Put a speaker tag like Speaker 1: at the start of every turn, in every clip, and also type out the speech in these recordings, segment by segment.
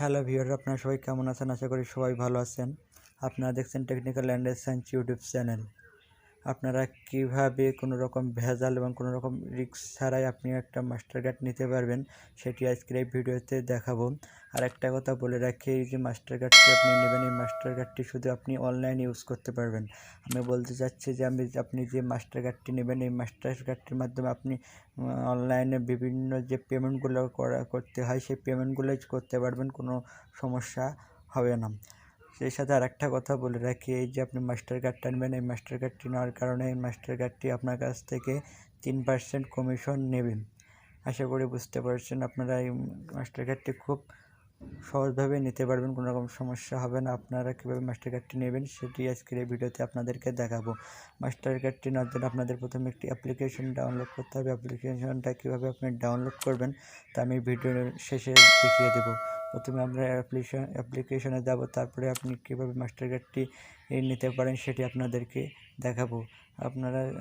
Speaker 1: Hello viewer, আপনারা সবাই কেমন আছেন? আশা করি সবাই ভালো আছেন। আপনারা দেখছেন technical and science YouTube channel. আপনারা কিভাবে কোনো রকম ভেজাল এবং কোনো রকম রিস্ক ছাড়াই আপনি একটা মাস্টার কার্ড নিতে পারবেন, সেটি আজকের এই ভিডিওতে দেখাবো। আর একটা কথা বলে রাখি, এই যে মাস্টার কার্ডটি আপনি নেবেন, এই মাস্টার কার্ডটি শুধু আপনি অনলাইনে ইউজ করতে পারবেন। আমি বলতে চাচ্ছি যে আপনি যে মাস্টার কার্ডটি নেবেন, এই মাস্টার কার্ডটির মাধ্যমে আপনি অনলাইনে বিভিন্ন যে পেমেন্টগুলো করতে হয়, সেই পেমেন্টগুলোই করতে পারবেন, কোনো সমস্যা হবে না। সেই সাথে আরেকটা কথা বলে রাখি, এই যে আপনি মাস্টার কার্ডটা নেবেন, এই মাস্টার কার্ডটি নেওয়ার কারণে এই মাস্টার কার্ডটি আপনার কাছ থেকে 3% কমিশন নেবেন। আশা করি বুঝতে পারছেন। আপনারা এই মাস্টার কার্ডটি খুব সহজভাবে নিতে পারবেন, কোনো রকম সমস্যা হবে না। আপনারা কীভাবে মাস্টার কার্ডটি নেবেন সেটি আজকের এই ভিডিওতে আপনাদেরকে দেখাবো। মাস্টার কার্ডটি নেওয়ার জন্য আপনাদের প্রথমে একটি অ্যাপ্লিকেশন ডাউনলোড করতে হবে। অ্যাপ্লিকেশনটা কীভাবে আপনি ডাউনলোড করবেন তা আমি ভিডিওর শেষে দেখিয়ে দেবো। প্রথমে আমরা অ্যাপ্লিকেশনে যাব, তারপরে আপনি কীভাবে মাস্টার কার্ডটি নিতে পারেন সেটি আপনাদেরকে দেখাবো।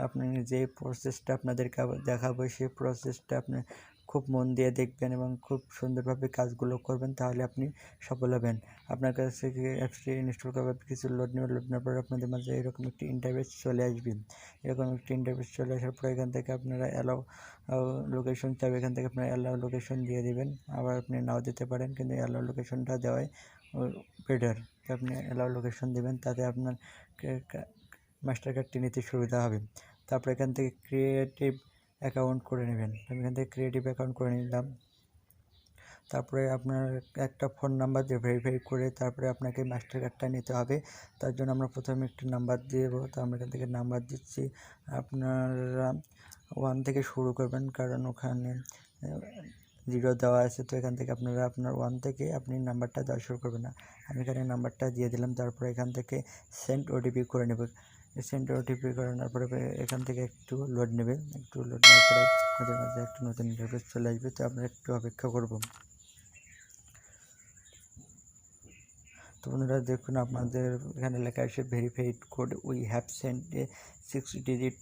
Speaker 1: আপনি যে প্রসেসটা আপনাদেরকে দেখাবো, সেই প্রসেসটা আপনি খুব মন দিয়ে দেখবেন এবং খুব সুন্দরভাবে কাজগুলো করবেন, তাহলে আপনি সফল হবেন। আপনার কাছ থেকে অ্যাপসটি ইনস্টল করার কিছু লোড নেওয়ার পর আপনাদের মাঝে এরকম একটি ইন্টারফেস চলে আসবে। এরকম একটি ইন্টারফেস চলে আসার পর এখান থেকে আপনারা অ্যালাউ লোকেশন চাইবে, এখান থেকে আপনারা অ্যালাউ লোকেশন দিয়ে দেবেন। আবার আপনি নাও দিতে পারেন, কিন্তু অ্যালাউ লোকেশনটা দেওয়াই বেটার। আপনি অ্যালাউ লোকেশন দেবেন, তাতে আপনার মাস্টার কার্ডটি নিতে সুবিধা হবে। তারপর এখান থেকে ক্রিয়েটিভ অ্যাকাউন্ট করে নেবেন। আমি এখান থেকে ক্রিয়েটিভ অ্যাকাউন্ট করে নিলাম। তারপরে আপনার একটা ফোন নাম্বার দিয়ে ভেরিফাই করে তারপরে আপনাকে মাস্টার কার্ডটা নিতে হবে। তার জন্য আমরা প্রথমে একটি নাম্বার দেবো, তো আমরা এখান থেকে নাম্বার দিচ্ছি। আপনারা 1 থেকে শুরু করবেন, কারণ ওখানে 0 দেওয়া আছে, তো এখান থেকে আপনারা আপনার 1 থেকে আপনি নাম্বারটা দেওয়া শুরু করবেন না। আমি এখানে নাম্বারটা দিয়ে দিলাম। তারপরে এখান থেকে সেন্ড ওটিপি করে নেব। সেন্ড ওটিপি করানোর পরে এখান থেকে একটু লোড নেবে। একটু লোড নেওয়ার পরে আমাদের মাঝে একটু নতুন ইন্টারফেস চলে আসবে, তো আমরা একটু অপেক্ষা করব। তো বন্ধুরা দেখুন, আপনাদের এখানে লেখা আছে verified code, we have send A 6 digit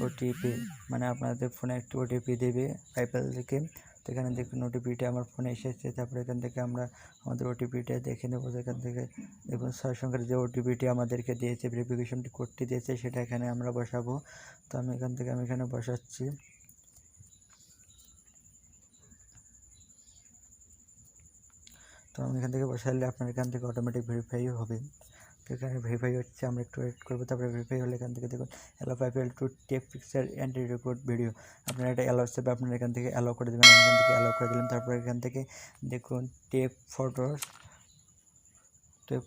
Speaker 1: OTP, মানে আপনাদের ফোনে একটু ওটিপি দেবে পেপ্যাল থেকে। তো এখানে দেখুন ওটিপিটা আমার ফোনে এসেছে। তারপরে এখান থেকে আমরা আমাদের ওটিপিটা দেখে নেব। এখান থেকে দেখুন 6 সংখ্যার যে ওটিপিটি আমাদেরকে দিয়েছে, ভেরিফিকেশনটি কোডটি দিয়েছে, সেটা এখানে আমরা বসাবো। তো আমি এখানে বসাচ্ছি। তো আমি এখান থেকে বসালে আপনার এখান থেকে অটোমেটিক ভেরিফাই হবে। তো এখানে ভেরিফাই হচ্ছে, আমরা একটু ওয়েট করবো। তারপরে ভেরিফাই হলে এখান থেকে দেখুন allow people to take picture and record video, আপনারা এটা অ্যালাউ হিসেবে আপনারা এখান থেকে অ্যালাউ করে দেবেন। আমি এখান থেকে অ্যালাউ করে দিলাম। তারপরে এখান থেকে দেখুন take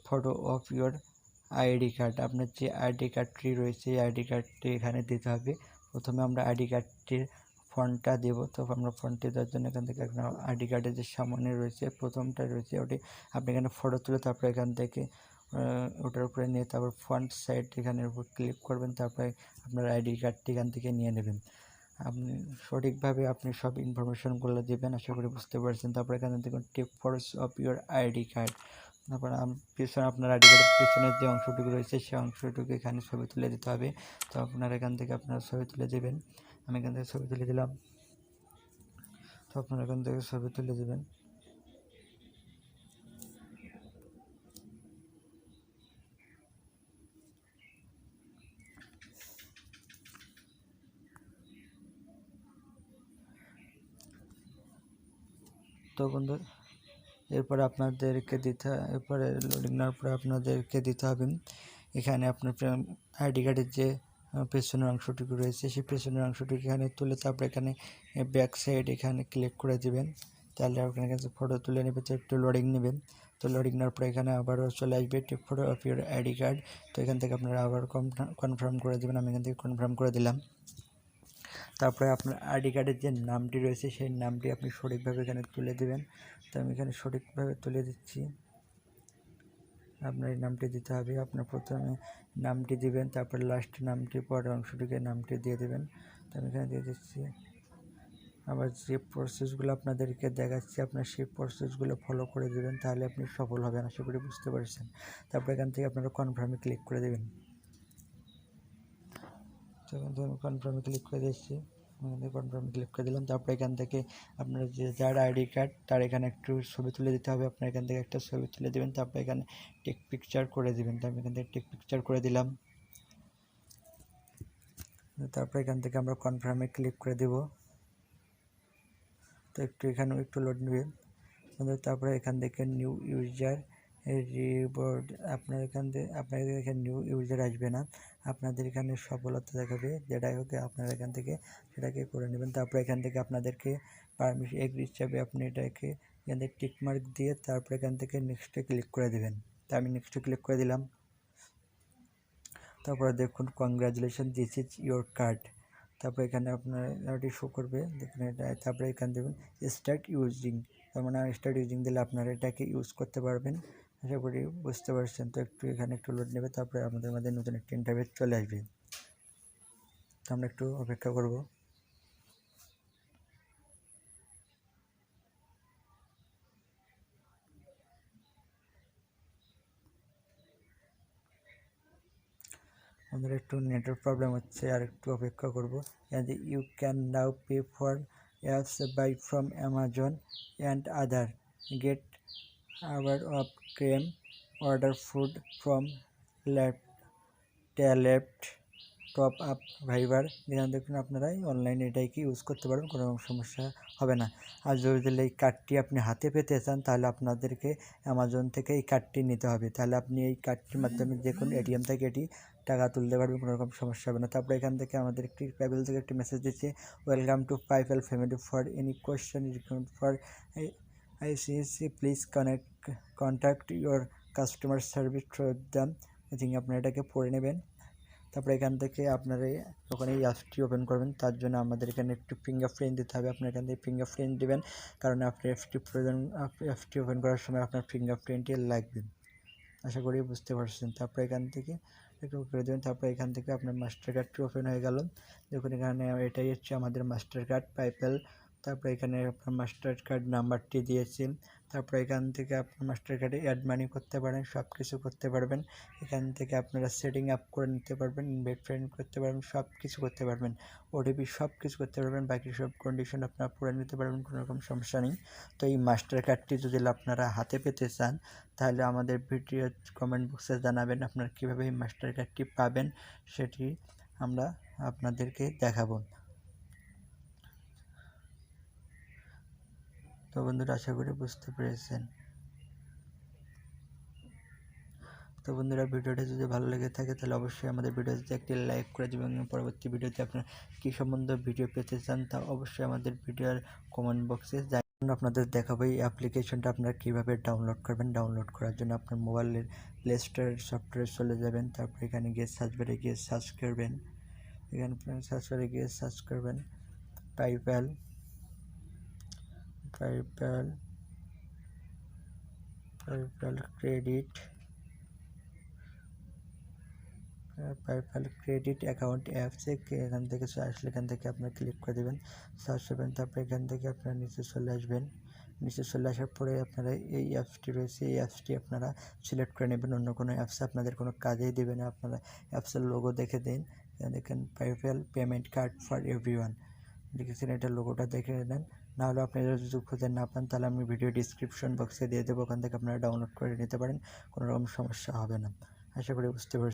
Speaker 1: photo of your ID card, আপনার যে আইডি কার্ডটি রয়েছে এই আইডি কার্ডটি এখানে দিতে হবে। প্রথমে আমরা আইডি কার্ডটির ফন্টটা দেবো। তো আমরা ফন্টটি দেওয়ার জন্য এখান থেকে আপনার আইডি কার্ডের যে সামনে রয়েছে প্রথমটা রয়েছে ওটি আপনি এখানে ফটো তুলে তারপরে এখান থেকে ওটার উপরে নিয়ে তারপর ফন্ট সাইড এখানের উপর ক্লিক করবেন। তারপরে আপনার আইডি কার্ডটি এখান থেকে নিয়ে নেবেন। আপনি সঠিকভাবে আপনি সব ইনফরমেশনগুলো দেবেন, আশা করি বুঝতে পারছেন। তারপর এখানে দেখুন take photos of your ID card, তারপর পিছনে আপনার আইডি কার্ডের পিছনের যে অংশটুকু রয়েছে সেই অংশটুকু এখানে ছবি তুলে দিতে হবে। তো আপনারা এখান থেকে আপনারা ছবি তুলে দেবেন। আমি এখান থেকে ছবি তুলে দিলাম। তো আপনারা এখান থেকে ছবি তুলে দেবেন। তো বন্ধু এরপরে লোডিং নেওয়ার পরে আপনাদেরকে দিতে হবে এখানে আপনার আইডি কার্ডের যে পেছনের অংশটুকু রয়েছে সেই পেছনের অংশটুকু এখানে তুলে তারপর এখানে ব্যাক সাইড এখানে ক্লিক করে দেবেন। তাহলে আপনার কাছে ফটো তুলে নেবে, তো একটু লোডিং নেবেন। তো লোডিং নেওয়ার পরে এখানে আবারও চলে আসবে take photo of your ID card. তো এখান থেকে আপনারা আবার কনফার্ম করে দেবেন। আমি এখান থেকে কনফার্ম করে দিলাম। তারপরে আপনার আইডি কার্ডের যে নামটি রয়েছে সেই নামটি আপনি সঠিকভাবে এখানে তুলে দেবেন। তো আমি এখানে সঠিকভাবে তুলে দিচ্ছি। আপনার এই নামটি দিতে হবে। আপনার প্রথমে নামটি দিবেন, তারপর লাস্ট নামটি পরের অংশটিকে নামটি দিয়ে দেবেন। তো আমি এখানে দিয়ে দিচ্ছি। আবার যে প্রসেসগুলো আপনাদেরকে দেখাচ্ছি আপনার সেই প্রসেসগুলো ফলো করে দেবেন, তাহলে আপনি সফল হবেন, আশা করি বুঝতে পারছেন। তারপর এখান থেকে আপনারা কনফার্মে ক্লিক করে দেবেন। তো এখান থেকে আমি কনফার্মে ক্লিক করে দিচ্ছি। কনফার্ম ক্লিক করে দিলাম। তারপরে এখান থেকে আপনার যে যার আইডি কার্ড তার এখানে একটু ছবি তুলে দিতে হবে। আপনার এখান থেকে একটা ছবি তুলে দেবেন, তারপরে এখানে টেক পিকচার করে দেবেন। তো আমি এখান থেকে টেক পিকচার করে দিলাম। তারপরে এখান থেকে আমরা কনফার্মে ক্লিক করে দেব। তো এখানেও একটু লোড নেবে। তারপরে এখান থেকে নিউ ইউজার রিবোর্ড আপনাদের এখানে নিউ ইউজার আসবে না, আপনাদের এখানে সফলতা দেখাবে। যেটাই হোক আপনারা এখান থেকে সেটাকে করে নেবেন। তারপরে এখান থেকে আপনাদেরকে পারমিশন এগ্রি হিসাবে আপনি এটাকে এখান থেকে টিকমার্ক দিয়ে তারপরে এখান থেকে নেক্সটে ক্লিক করে দেবেন। তা আমি নেক্সটে ক্লিক করে দিলাম। তারপরে দেখুন congratulation this is your card. তারপরে এখানে আপনার এটি শো করবে, দেখুন এটা। তারপরে এখানে দেবেন স্টার্ট ইউজিং, তার মানে স্টার্ট ইউজিং দিলে আপনারা এটাকে ইউজ করতে পারবেন। আশা করি বুঝতে পারছেন। তো এখানে একটু লোড নেবে, তারপরে আমাদের মধ্যে নতুন একটা ইন্টারফেস চলে আসবে। তো আমরা একটু অপেক্ষা করব। আমাদের একটু নেটওয়ার্ক প্রবলেম হচ্ছে, আর একটু অপেক্ষা করব। You can now pay for apps buy from Amazon and other, get hour of cream, order food from left top up Viber. এখানে দেখুন আপনারা অনলাইনে এটাকে ইউজ করতে পারবেন, কোনো সমস্যা হবে না। আর যদি এই কার্ডটি আপনি হাতে পেতে চান তাহলে আপনাদেরকে অ্যামাজন থেকে এই কার্ডটি নিতে হবে। তাহলে আপনি এই কার্ডটির মাধ্যমে যে কোনো এটিএম থেকে এটি টাকা তুলতে পারবেন, কোনো রকম সমস্যা হবে না। তারপরে এখান থেকে আমাদের একটি পেপেল থেকে একটি মেসেজ দিচ্ছে, welcome to people family, for any question for ICICI please contact your customer service through them. I think আপনারা এটাকে পড়ে নেবেন। তারপরে এখান থেকে আপনারা যখন এই অ্যাপসটি ওপেন করবেন তার জন্য আমাদের এখানে একটু ফিঙ্গারপ্রিন্ট দিতে হবে। আপনার এখান থেকে ফিঙ্গারপ্রিন্ট দেবেন, কারণ আপনি অ্যাপসটি ওপেন করার সময় আপনার ফিঙ্গারপ্রিন্টই লাগবে। আশা করি বুঝতে পারছেন। তারপরে এখান থেকে একটু করে দেবেন। তারপরে এখান থেকে আপনার মাস্টার কার্ডটি ওপেন হয়ে গেল। দেখুন এখানে এটাই হচ্ছে আমাদের মাস্টার কার্ড পেপ্যাল। তারপরে এখানে আপনার মাস্টার কার্ড নাম্বারটি দিয়েছি। তারপরে এখান থেকে আপনার মাস্টার কার্ডে অ্যাড মানি করতে পারেন, সব কিছু করতে পারবেন। এখান থেকে আপনারা সেটিং আপ করে নিতে পারবেন, ইনভাইট ফ্রেন্ড করতে পারবেন, সব কিছু করতে পারবেন, ওটিপি সব কিছু করতে পারবেন। বাকি সব কন্ডিশন আপনারা পড়ে নিতে পারবেন, কোনো রকম সমস্যা নেই। তো এই মাস্টার কার্ডটি যদি আপনারা হাতে পেতে চান তাহলে আমাদের ভিডিও কমেন্ট বক্সে জানাবেন আপনারা কীভাবে এই মাস্টার কার্ডটি পাবেন, সেটি আমরা আপনাদেরকে দেখাবো। তো বন্ধুরা আশা করি বুঝতে পেরেছেন। তো বন্ধুরা ভিডিওটা যদি ভালো লেগে থাকে তাহলে অবশ্যই আমাদের ভিডিওতে একটি লাইক করে দেবেন, এবং পরবর্তী ভিডিওতে আপনারা কী সম্বন্ধে ভিডিও পেতে চান তা অবশ্যই আমাদের ভিডিওর কমেন্ট বক্সে আপনাদের দেখাবো। এই অ্যাপ্লিকেশনটা আপনারা কীভাবে ডাউনলোড করবেন। ডাউনলোড করার জন্য আপনার মোবাইলের প্লে স্টোর সফটওয়্যারে চলে যাবেন। তারপর এখানে গিয়ে সার্চ বারে গিয়ে সার্চ করবেন, এখানে সার্চ বারে গিয়ে সার্চ করবেন পেপ্যাল ক্রেডিট অ্যাকাউন্ট অ্যাপসে এখান থেকে আসলে এখান থেকে আপনারা ক্লিক করে দেবেন, সার্চ করবেন। তারপরে এখান থেকে আপনারা নিচে চলে আসবেন। নিচে চলে আসার পরে আপনারা এই অ্যাপসটি রয়েছে, এই অ্যাপসটি আপনারা সিলেক্ট করে নেবেন। অন্য কোনো অ্যাপস আপনাদের কোনো কাজেই দেবে না, আপনারা অ্যাপসের লোগো দেখে দিন। দেখেন PayPal payment card for everyone, দেখেছেন, এটা লোগোটা দেখে নেন। নাহলে আপনারা যদি খুঁজে না পান তাহলে আমি ভিডিও ডিসক্রিপশন বক্সে দিয়ে দেবো, ওখান থেকে আপনারা ডাউনলোড করে নিতে পারেন, কোনো রকম সমস্যা হবে না। আশা করি বুঝতে পারছি।